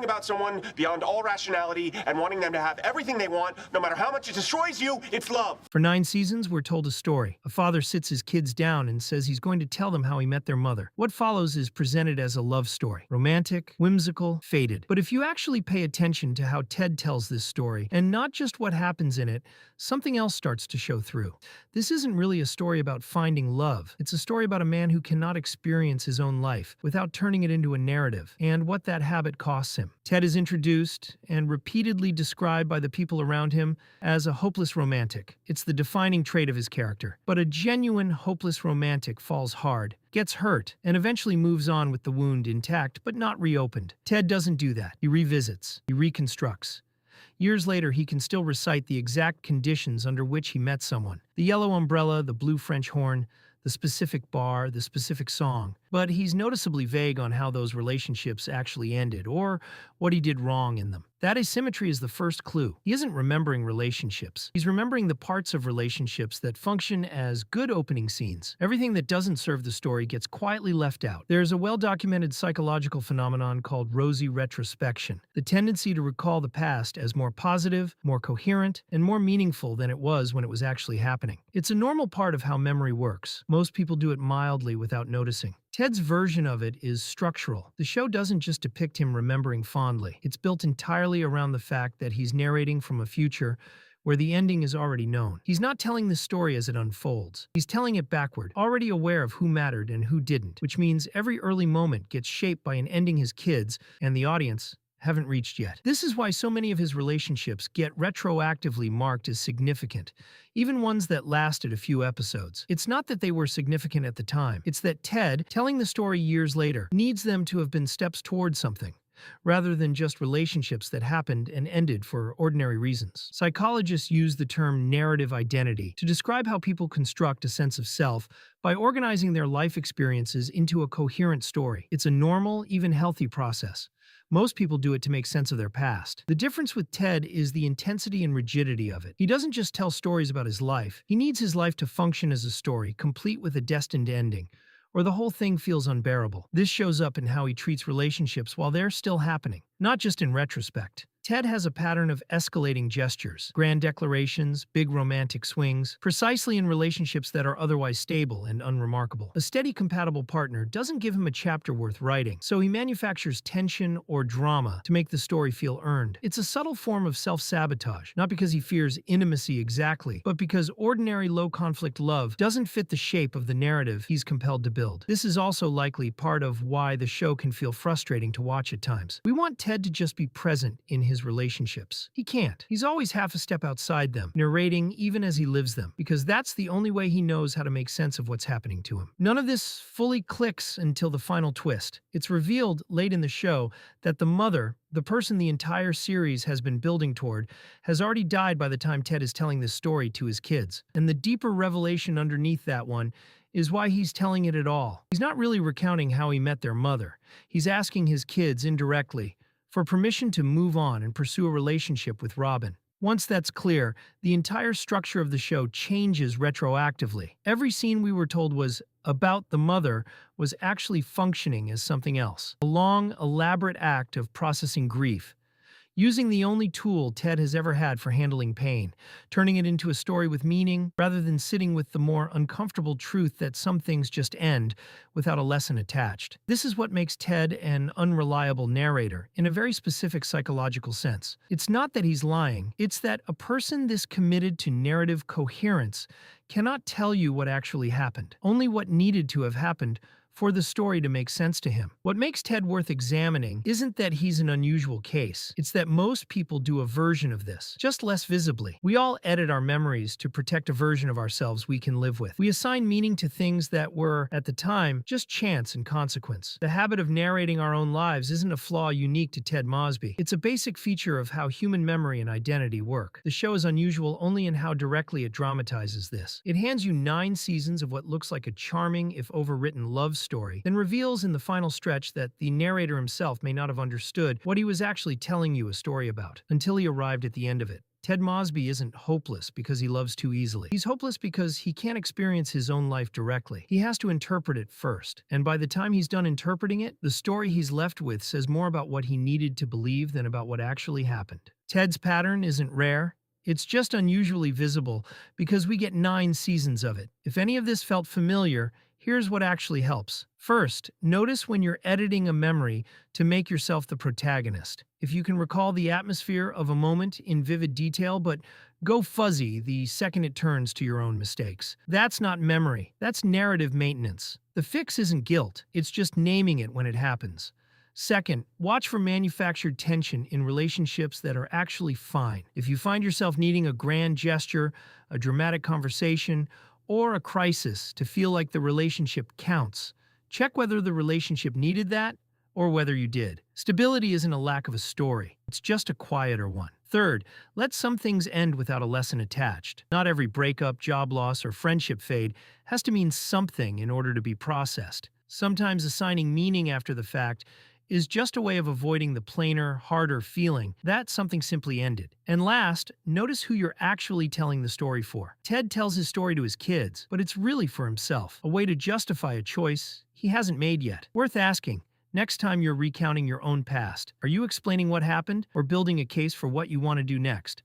caring about someone beyond all rationality and wanting them to have everything they want, no matter how much it destroys you, it's love. For 9 seasons, we're told a story. A father sits his kids down and says he's going to tell them how he met their mother. What follows is presented as a love story. Romantic, whimsical, faded. But if you actually pay attention to how Ted tells this story, and not just what happens in it, something else starts to show through. This isn't really a story about finding love. It's a story about a man who cannot experience his own life without turning it into a narrative, and what that habit costs him. Ted is introduced and repeatedly described by the people around him as a hopeless romantic. It's the defining trait of his character. But a genuine hopeless romantic falls hard, gets hurt, and eventually moves on with the wound intact but not reopened. Ted doesn't do that. He revisits. He reconstructs. Years later, he can still recite the exact conditions under which he met someone. The yellow umbrella, the blue French horn, the specific bar, the specific song. But he's noticeably vague on how those relationships actually ended, or what he did wrong in them. That asymmetry is the first clue. He isn't remembering relationships. He's remembering the parts of relationships that function as good opening scenes. Everything that doesn't serve the story gets quietly left out. There's a well-documented psychological phenomenon called rosy retrospection, the tendency to recall the past as more positive, more coherent, and more meaningful than it was when it was actually happening. It's a normal part of how memory works. Most people do it mildly without noticing. Ted's version of it is structural. The show doesn't just depict him remembering fondly. It's built entirely around the fact that he's narrating from a future where the ending is already known. He's not telling the story as it unfolds. He's telling it backward, already aware of who mattered and who didn't, which means every early moment gets shaped by an ending his kids and the audience haven't reached yet. This is why so many of his relationships get retroactively marked as significant, even ones that lasted a few episodes. It's not that they were significant at the time. It's that Ted, telling the story years later, needs them to have been steps towards something, rather than just relationships that happened and ended for ordinary reasons. Psychologists use the term narrative identity to describe how people construct a sense of self by organizing their life experiences into a coherent story. It's a normal, even healthy process. Most people do it to make sense of their past. The difference with Ted is the intensity and rigidity of it. He doesn't just tell stories about his life. He needs his life to function as a story, complete with a destined ending, or the whole thing feels unbearable. This shows up in how he treats relationships while they're still happening, not just in retrospect. Ted has a pattern of escalating gestures, grand declarations, big romantic swings, precisely in relationships that are otherwise stable and unremarkable. A steady, compatible partner doesn't give him a chapter worth writing, so he manufactures tension or drama to make the story feel earned. It's a subtle form of self-sabotage, not because he fears intimacy exactly, but because ordinary low-conflict love doesn't fit the shape of the narrative he's compelled to build. This is also likely part of why the show can feel frustrating to watch at times. We want Ted to just be present in his relationships. He can't. He's always half a step outside them, narrating even as he lives them, because that's the only way he knows how to make sense of what's happening to him. None of this fully clicks until the final twist. It's revealed late in the show that the mother, the person the entire series has been building toward, has already died by the time Ted is telling this story to his kids. And the deeper revelation underneath that one is why he's telling it at all. He's not really recounting how he met their mother. He's asking his kids indirectly for permission to move on and pursue a relationship with Robin. Once that's clear, the entire structure of the show changes retroactively. Every scene we were told was about the mother was actually functioning as something else. A long, elaborate act of processing grief, using the only tool Ted has ever had for handling pain, turning it into a story with meaning, rather than sitting with the more uncomfortable truth that some things just end without a lesson attached. This is what makes Ted an unreliable narrator, in a very specific psychological sense. It's not that he's lying, it's that a person this committed to narrative coherence cannot tell you what actually happened, only what needed to have happened for the story to make sense to him. What makes Ted worth examining isn't that he's an unusual case. It's that most people do a version of this, just less visibly. We all edit our memories to protect a version of ourselves we can live with. We assign meaning to things that were, at the time, just chance and consequence. The habit of narrating our own lives isn't a flaw unique to Ted Mosby. It's a basic feature of how human memory and identity work. The show is unusual only in how directly it dramatizes this. It hands you 9 seasons of what looks like a charming, if overwritten, love story, then reveals in the final stretch that the narrator himself may not have understood what he was actually telling you a story about, until he arrived at the end of it. Ted Mosby isn't hopeless because he loves too easily. He's hopeless because he can't experience his own life directly. He has to interpret it first. And by the time he's done interpreting it, the story he's left with says more about what he needed to believe than about what actually happened. Ted's pattern isn't rare. It's just unusually visible because we get 9 seasons of it. If any of this felt familiar, here's what actually helps. First, notice when you're editing a memory to make yourself the protagonist. If you can recall the atmosphere of a moment in vivid detail, but go fuzzy the second it turns to your own mistakes. That's not memory. That's narrative maintenance. The fix isn't guilt. It's just naming it when it happens. Second, watch for manufactured tension in relationships that are actually fine. If you find yourself needing a grand gesture, a dramatic conversation, or a crisis to feel like the relationship counts, check whether the relationship needed that or whether you did. Stability isn't a lack of a story. It's just a quieter one. Third, let some things end without a lesson attached. Not every breakup, job loss, or friendship fade has to mean something in order to be processed. Sometimes assigning meaning after the fact is just a way of avoiding the plainer, harder feeling that something simply ended. And last, notice who you're actually telling the story for. Ted tells his story to his kids, but it's really for himself, a way to justify a choice he hasn't made yet. Worth asking, next time you're recounting your own past, are you explaining what happened or building a case for what you want to do next?